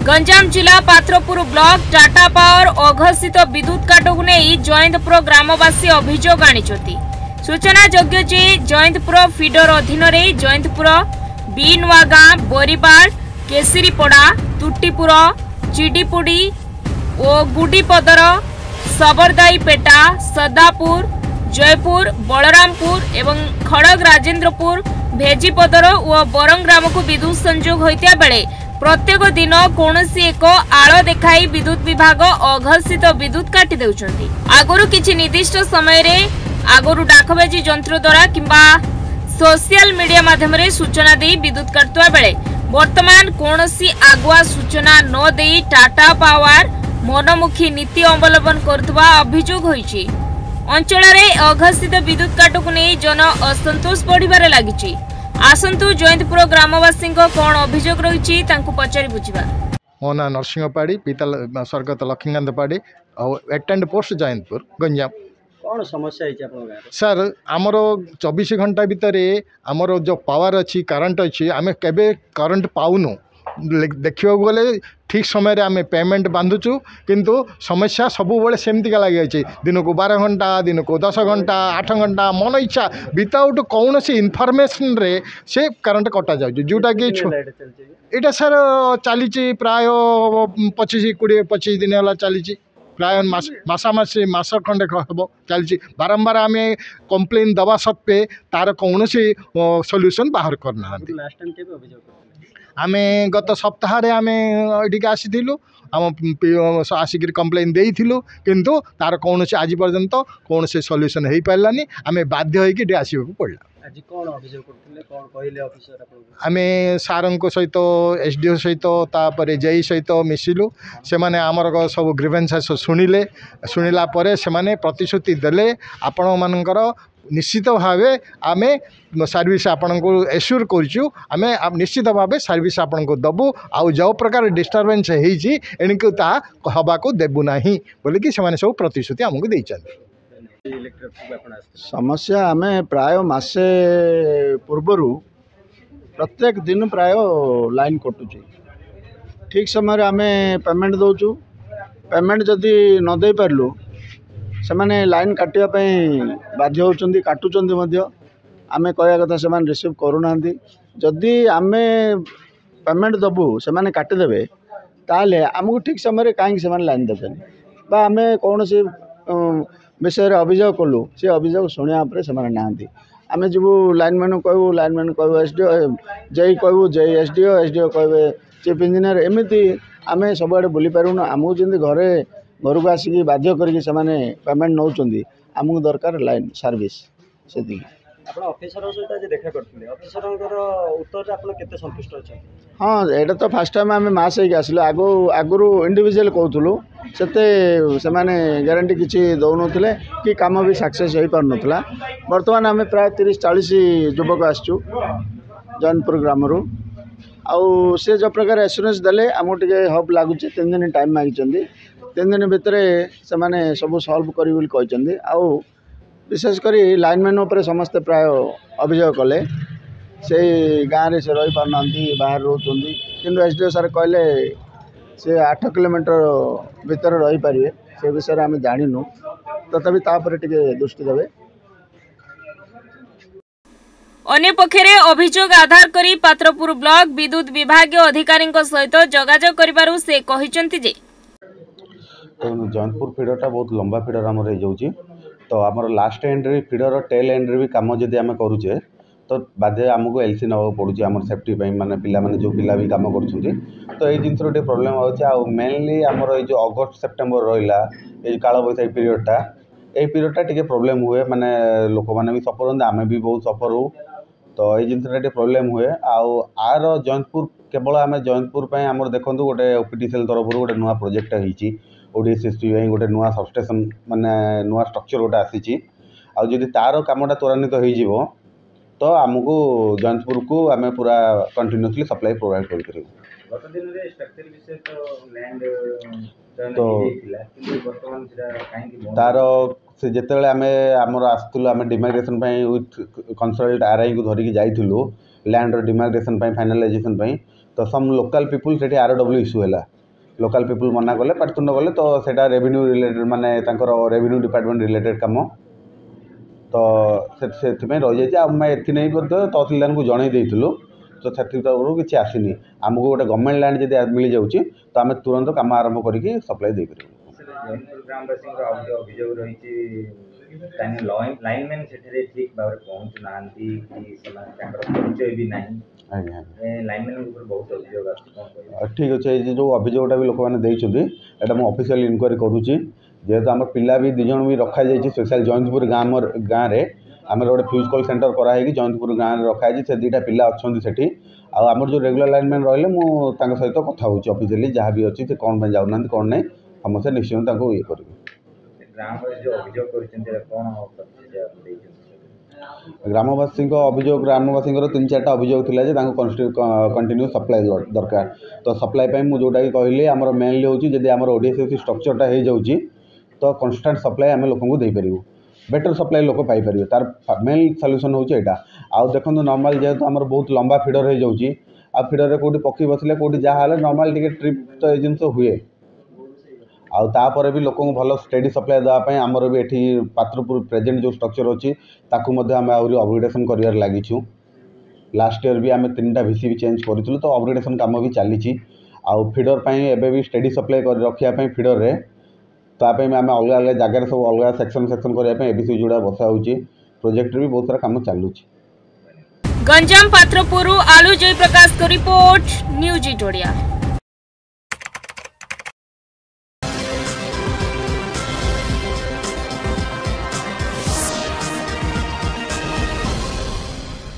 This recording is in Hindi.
गंजाम जिला पात्रपुर ब्लॉक टाटा पावर अघोषित विद्युत काट को नहीं जयंतपुर ग्रामवासी अभियोग आनिछथि। सूचना योग्य जे जयंतपुर फीडर अधीन जयंतपुर बी नुआगाँ बोरीपाड़ केसरीपड़ा तुटीपुर चिडीपुड़ी और गुडीपदर सबरदाईपेटा सदापुर जयपुर बलरामपुर एवं खड़ग राजेंद्रपुर भेजीपदर और बरंग्राम को विद्युत संयोग होता बेले प्रत्येक दिन कौन एक आड़ देखाई विद्युत विभाग अघोषित विद्युत काटी देउछन्ति। आगुरु किछि निर्दिष्ट समय रे आगुरु डाकबाजी यंत्र द्वारा किंबा सोशल मीडिया माध्यम रे सूचना दे विद्युत काटुवा बेले वर्तमान कौनसी आगुआ सूचना न दे टाटा पावर मनमुखी नीति अवलंबन करथुवा अभियोग होईछि। अंचल में अघोषित विद्युत काट को नहीं जन असंतोष बढ़िबार लागिछि। आसंतु जयंतपुर ग्रामवासी कौन अभियोग रही पचारि बुझा। मो ना नरसिंह पाड़ी पिता स्वर्गत लक्ष्मीकांत पाड़ी एटेंड पोस्ट जयंतपुर गंजाम। कौन समस्या है सर आमर 24 घंटा भितर आमर जो पावर अच्छी करंट अच्छी आम केबे करंट पाऊनु देखा गले ठीक समय आम पेमेंट बांधुचु किंतु समस्या सबुबले सेमती लगे दिन को 12 घंटा दिन को 10 घंटा 8 घंटा मन इच्छा विदाउट कौन सी इनफर्मेशन रे से करंट कटा जाए जोटा कि यहाँ सर चली प्राय 25 दिन है चली प्राय मास खंडे हम चली बारंबार आम कंप्लेन दवा सत्वे तार कौन सॉल्यूशन बाहर करना। आमे गत सप्ताह आम ये आसीलु आम आसिक कंप्लेन देइथिलु किंतु तार कौन से आज पर्यंत कौन से सॉल्यूशन हो पारानी आम बाध्य होइकि आसवाक पड़ा। आज कौन अभियोग करथिले कौन कहले ऑफिसर आपन आमे सारन को सहित एसडीओ सहित तापर जेई सहित मिसिलु से माने आमर सब ग्रीवेंसेस शुणिला परे से माने प्रतिश्रुति देले आपण मानकर निश्चित भाव आम सर्विस आपण को एश्योर करूँ आम निश्चित भाव सर्विस आपण को दबु आउ जो प्रकार डिस्टर्बेंस होती हवा को देबु नहीं बोलिकी से सब प्रतिश्रुति आमको देइछन्ति। समस्या आम प्राय मासे पूर्वर प्रत्येक दिन प्राय लाइन कटुची ठीक समय आम पेमेंट दौचु पेमेंट जदि न दे पारलु से माने लाइन काटियापाई बाध्य होचंदी काटुचंदी आम कहया कथा से रिसीव करूना जदि आम पेमेंट दबु से माने काटिदेवे ताले आमको ठीक समय कहीं से लाइन देवेनि बा आम कौन सी विषय अभियोग कलु से अभियोग शुणा से ना आम जीवु लाइन मैन कहूँ एसडीओ जेई कहूँ जेई एसडीओ कहे चीफ इंजीनियर एमती आम सब बुली पारूना आमको जमी घरे घर को आसिक बाध्य करके पेमेंट नौ आमको दरकार लाइन सर्विस से हाँ यहाँ तो फास्ट टाइम आम मास होगी आसलु आगु इंडिविजुअल कहूँ से ग्यारंटी किसी दौन कि कम भी सक्सेस हो पार नाला बर्तमान आम प्राय 30-40 युवक आसचु जयंतपुर ग्राम आउ से जो प्रकार एश्योरेंस देले आमको टे हब लगुच 3 दिन टाइम मांगी 3 दिन भितर से सब सल्व कर आउ विशेषकर लाइनमैन उपर समस्ते प्राय अभियोग कले से गाँव में से रही पारना बाहर रोचे कि एसडीओ सर कहले से 8 किलोमीटर भीतर रही पारे से विषय आम जानू तथापि तापर टिके दृष्टि देवे। अन्य पक्षरे अभियोग आधार करी पात्रपुर ब्लॉक विद्युत विभाग अधिकारी सहित जोगाजोग करिबारु से कहिसंति जे जयंतपुर फीडरटा बहुत लंबा फीडर आमर हो जाऊँगी तो आमर लास्ट एंड रे फीडर टेल एंड रे भी कम जदि आम करुचे तो बाध्य आमको एलसी नवा पड़ुचे आम सेफ्टी माने पिला माने जो पिला भी काम कर तो ये जिन प्रोब्लेम हो मेनली आमर ये जो अगस्ट सेप्टेम्बर रहा ये काल बैशाखी पीरियडटा ये पीरियडटा टी प्रोब्लेम हुए माने लोक मैंने भी सफर होते आम भी बहुत सफर हो तो ये जिनटा प्रोब्लेम हुए आर जयंतपुर केवल आम जयंतपुर आमर देखो गोटे ओपीटीसीएल तरफ गोटे नुआ प्रोजेक्ट होती ओडीएसएसपी गोटे नुआ सबस्टेशन माने नुआ स्ट्रक्चर गोटे आसी आदि तार कामटा त्वरान्वित हो तो आमको जयंतपुर को आम पूरा कंटिन्यूसली सप्लाई प्रोवाइड कर तो तार से जिते आम आमर आसलु आम डिमाइग्रेसन विथ कंसल्ट आरआई को धरिकी जाइलु लैंड डिमाइग्रेसन फाइनालाइजेशन तो सम लोकल पीपुल से आरडब्ल्यू इश्यू है लोकल पीपुल मना कले पाटितुंड कले तो सेटा रेवेन्यू रिलेटेड माने तांकर रेवेन्यू डिपार्टमेंट रिलेटेड काम तो से रही जाए आम एथि नहीं तहसिलदार को जन देलु तो से किसी आसनी आमको गोटे गवर्नमेंट लैंड जब मिल जाऊँगी तो आम तुरंत कम आरंभ करके सप्लाई दे पार अभियोग रही लाइनमैन ठीक भाव पहुँचु ना परिचय भी ना लाइनमैन बहुत अभियोग ठीक अच्छे जो अभियोगटा भी लोक मैंने देते यहाँ मुझे ऑफिशियल इनक्वारी करुँची जेहेतु आम पिला भी दिज भी रखा जाए स्पेशल जयंतपुर गाँव में आम गोटे फ्यूज कॉल सेंटर कराई जयंतपुर गाँव में रखाई से दुईटा पिला अच्छा से आमर जो रेगुलर लाइनमैन रही मुझे सहित कथा होची ऑफिशियली जहाँ भी अच्छी कौन जाऊना कौन ना समस्या निश्चित ये करेंगे ग्रामवासी अभियोग ग्रामवासी 3-4टा अभियोग थिला जे कंटिन्यू सप्लाई दरकार तो सप्लाई मुझे जोटा कि कहली आमर मेनली हूँ जब आम ओडीएसएससी स्ट्रक्चरटा हो जाऊँगी तो कन्स्टांट सप्लाई आम लोक देपर बेटर सप्लाई लोक पाइपर तार मेन सल्यूशन हूँ यहाँ आउ देखो नॉर्मल जेहेतु आम बहुत लंबा फीडर हो जाऊँगी आ फीडर में कौटी पक्षी बसले कौटी जहाँ नॉर्मल टी ट्रिप तो ये जिन हुए आउे भी लोक भल स्टेडी सप्लाई देवाई आमर भी ये पात्रपुर प्रेजेंट जो स्ट्रक्चर अच्छी ताकू आम अपग्रेडेसन कर लगिछू लास्ट ईयर भी आम 3टा VC भी चेंज करूँ तो अपग्रेडेसन कम भी चली आउ फीडर एवं भी स्टेडी सप्लाई कर रखापी फीडर रे तापाई आम अलग अलग जगह सब अलग सेक्शन करने एबीसी जोड़ा बसा हो प्रोजेक्ट भी बहुत सारा कम चलुँ। गंजाम पात्रपुर आलू जयप्रकाश को रिपोर्ट न्यूज 8 ओडिया।